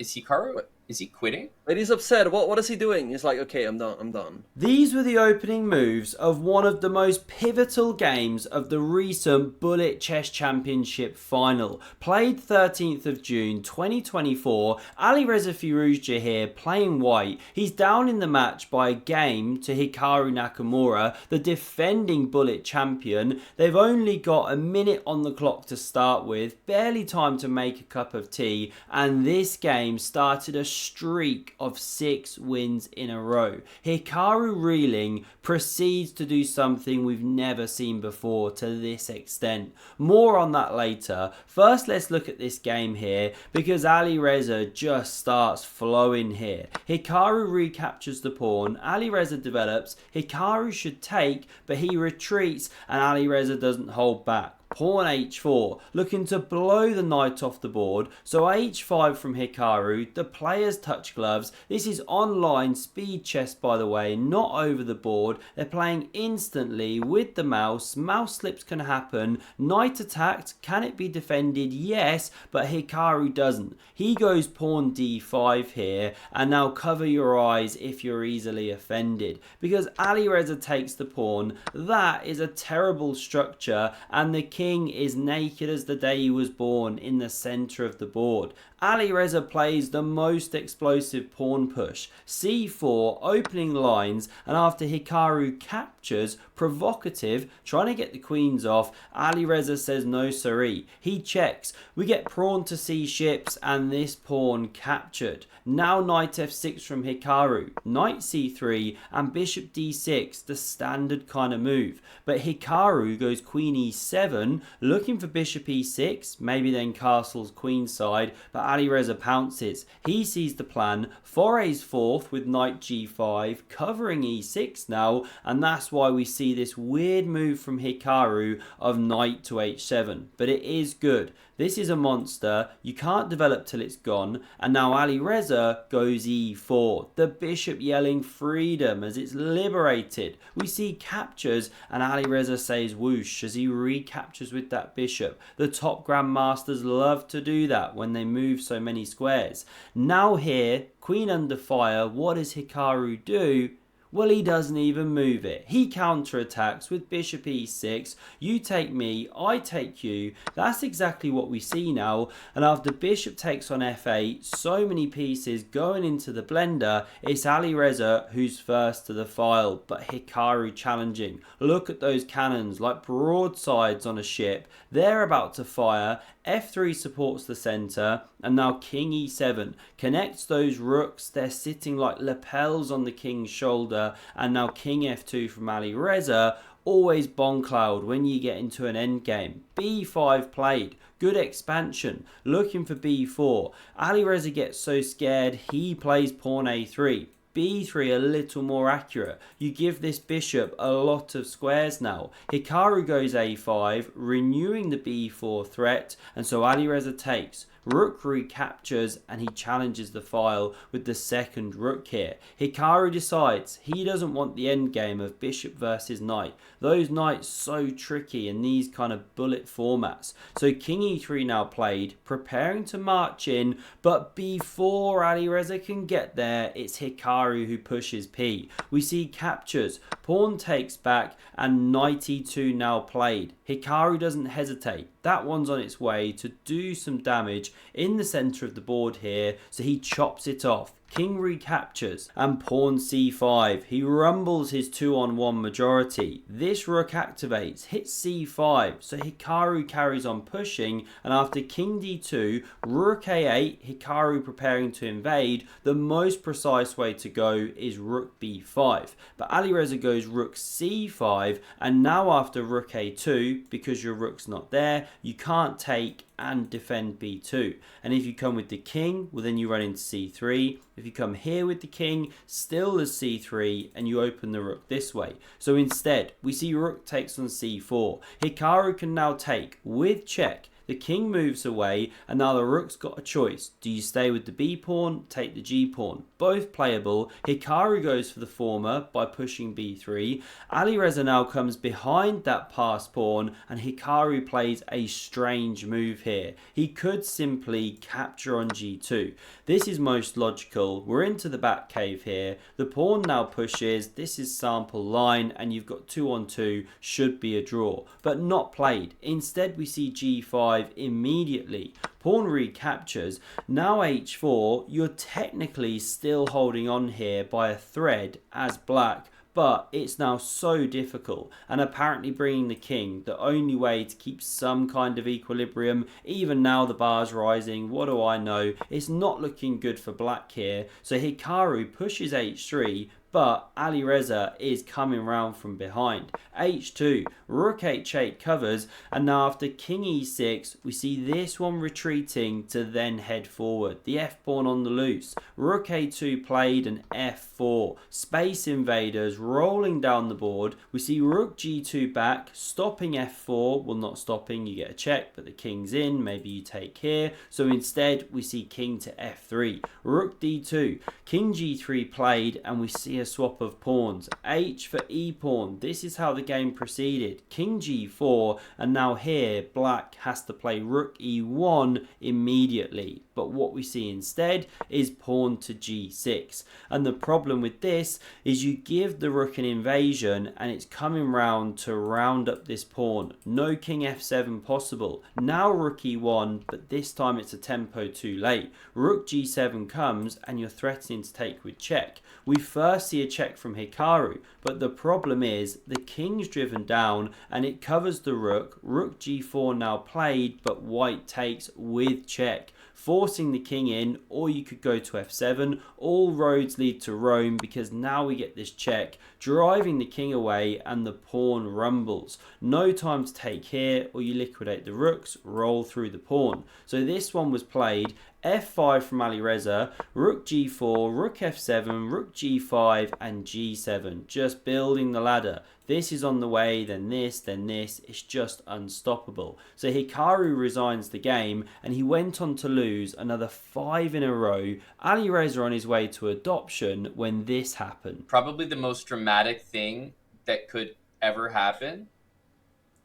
Is Hikaru? Is he quitting? And he's upset. What is he doing? He's like, okay, I'm done. I'm done. These were the opening moves of one of the most pivotal games of the recent Bullet Chess Championship final. Played 13th of June 2024, Alireza Firouzja here playing white. He's down in the match by a game to Hikaru Nakamura, the defending Bullet champion. They've only got a minute on the clock to start with, barely time to make a cup of tea, and this game started a streak of 6 wins in a row. Hikaru reeling proceeds to do something we've never seen before to this extent. More on that later. First, let's look at this game here because Alireza just starts flowing here. Hikaru recaptures the pawn. Alireza develops. Hikaru should take, but he retreats and Alireza doesn't hold back. Pawn h4, looking to blow the knight off the board. So h5 from Hikaru, the players touch gloves. This is online speed chess, by the way, not over the board. They're playing instantly with the mouse. Mouse slips can happen. Knight attacked, can it be defended? Yes, but Hikaru doesn't. He goes pawn d5 here, and now cover your eyes if you're easily offended. Because Alireza takes the pawn, that is a terrible structure, and the king is naked as the day he was born in the center of the board. Alireza plays the most explosive pawn push, c4, opening lines, and after Hikaru captures, provocative, trying to get the queens off, Alireza says no siree. He checks. We get pawn to c ships, and this pawn captured. Now knight f6 from Hikaru, knight c3, and bishop d6, the standard kind of move. But Hikaru goes queen e7, looking for bishop e6, maybe then castles queenside, but Alireza pounces. He sees the plan, forays forth with knight g5, covering e6 now, and that's why we see this weird move from Hikaru of knight to h7. But it is good. This is a monster, you can't develop till it's gone, and now Alireza goes e4, the bishop yelling freedom as it's liberated. We see captures and Alireza says whoosh as he recaptures with that bishop. The top grandmasters love to do that when they move so many squares. Now here, queen under fire, what does Hikaru do? Well, he doesn't even move it. He counterattacks with bishop e6. You take me, I take you. That's exactly what we see now. And after bishop takes on f8, so many pieces going into the blender, it's Alireza who's first to the file, but Hikaru challenging. Look at those cannons like broadsides on a ship. They're about to fire. f3 supports the center, and now king e7 connects those rooks. They're sitting like lapels on the king's shoulder, and now king f2 from Alireza. Always bomb cloud when you get into an endgame. b5 played, good expansion, looking for b4. Alireza gets so scared he plays pawn a3. b3 a little more accurate. You give this bishop a lot of squares now. Hikaru goes a5, renewing the b4 threat, and so Alireza takes. Rook recaptures and he challenges the file with the second rook here. Hikaru decides he doesn't want the endgame of bishop versus knight. Those knights so tricky in these kind of bullet formats. So king e3 now played, preparing to march in, but before Alireza can get there, it's Hikaru who pushes p. We see captures, pawn takes back, and knight e2 now played. Hikaru doesn't hesitate. That one's on its way to do some damage in the center of the board here, so he chops it off. King recaptures and pawn c5. He rumbles his 2-on-1 majority. This rook activates, hits c5, so Hikaru carries on pushing, and after king d2, rook a8, Hikaru preparing to invade. The most precise way to go is rook b5, but Alireza goes rook c5, and now after rook a2, because your rook's not there, you can't take and defend b2. And if you come with the king, well then you run into c3. If you come here with the king, still there's c3, and you open the rook this way. So instead, we see rook takes on c4. Hikaru can now take with check. The king moves away, and now the rook's got a choice. Do you stay with the b pawn, take the g pawn? Both playable. Hikaru goes for the former by pushing b3. Alireza now comes behind that passed pawn, and Hikaru plays a strange move here. He could simply capture on g2. This is most logical. We're into the back cave here. The pawn now pushes. This is sample line, and you've got 2 on 2. Should be a draw, but not played. Instead, we see g5 immediately. Pawn recaptures. Now h4. You're technically still holding on here by a thread as black, but it's now so difficult, and apparently bringing the king, the only way to keep some kind of equilibrium. Even now the bar's rising, what do I know? It's not looking good for black here, so Hikaru pushes h3, but Alireza is coming round from behind. h2, rook h8 covers, and now after king e6, we see this one retreating to then head forward. The f pawn on the loose. Rook a2 played, and f4. Space invaders rolling down the board. We see rook g2 back, stopping f4. Well, not stopping, you get a check, but the king's in. Maybe you take here. So instead, we see king to f3. Rook d2. King g3 played, and we see a swap of pawns. H for e pawn. This is how the game proceeded. King g4, and now here black has to play rook e1 immediately. But what we see instead is pawn to g6. And the problem with this is you give the rook an invasion, and it's coming round to round up this pawn. No king f7 possible. Now rook e1, but this time it's a tempo too late. Rook g7 comes, and you're threatening to take with check. We first see a check from Hikaru, but the problem is the king's driven down, and it covers the rook. Rook g4 now played, but white takes with check, forcing the king in, or you could go to f7. All roads lead to Rome, because now we get this check, driving the king away, and the pawn rumbles. No time to take here, or you liquidate the rooks, roll through the pawn. So this one was played. f5 from Alireza, rook g4, rook f7, rook g5, and g7. Just building the ladder. This is on the way, then this, then this. It's just unstoppable. So Hikaru resigns the game, and he went on to lose another 5 in a row. Alireza on his way to adoption when this happened. Probably the most dramatic thing that could ever happen.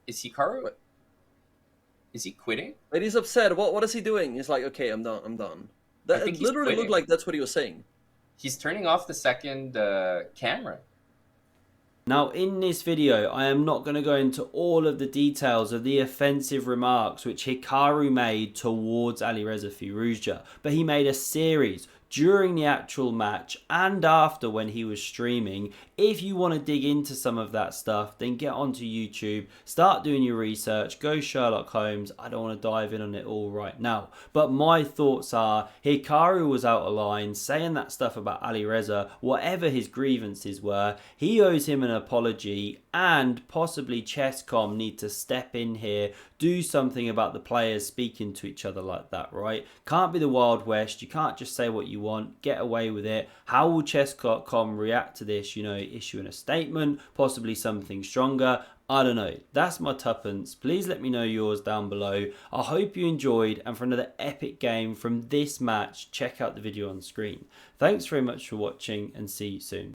Is Hikaru? Is he quitting? Like, he's upset. What is he doing? He's like, okay, I'm done. I'm done. I That think it he's literally looked quitting. like that's what he was saying. He's turning off the second camera. Now in this video, I am not going to go into all of the details of the offensive remarks which Hikaru made towards Alireza Firouzja, but he made a series during the actual match and after when he was streaming. If you want to dig into some of that stuff, then get onto YouTube, start doing your research, go Sherlock Holmes. I don't want to dive in on it all right now, but my thoughts are Hikaru was out of line saying that stuff about Alireza. Whatever his grievances were, he owes him an apology, and possibly Chess.com need to step in here, do something about the players speaking to each other like that, right? Can't be the Wild West. You can't just say what you want, get away with it. How will Chess.com react to this? You know, issuing a statement, possibly something stronger. I don't know. That's my tuppence. Please let me know yours down below. I hope you enjoyed, and for another epic game from this match, check out the video on screen. Thanks very much for watching, and see you soon.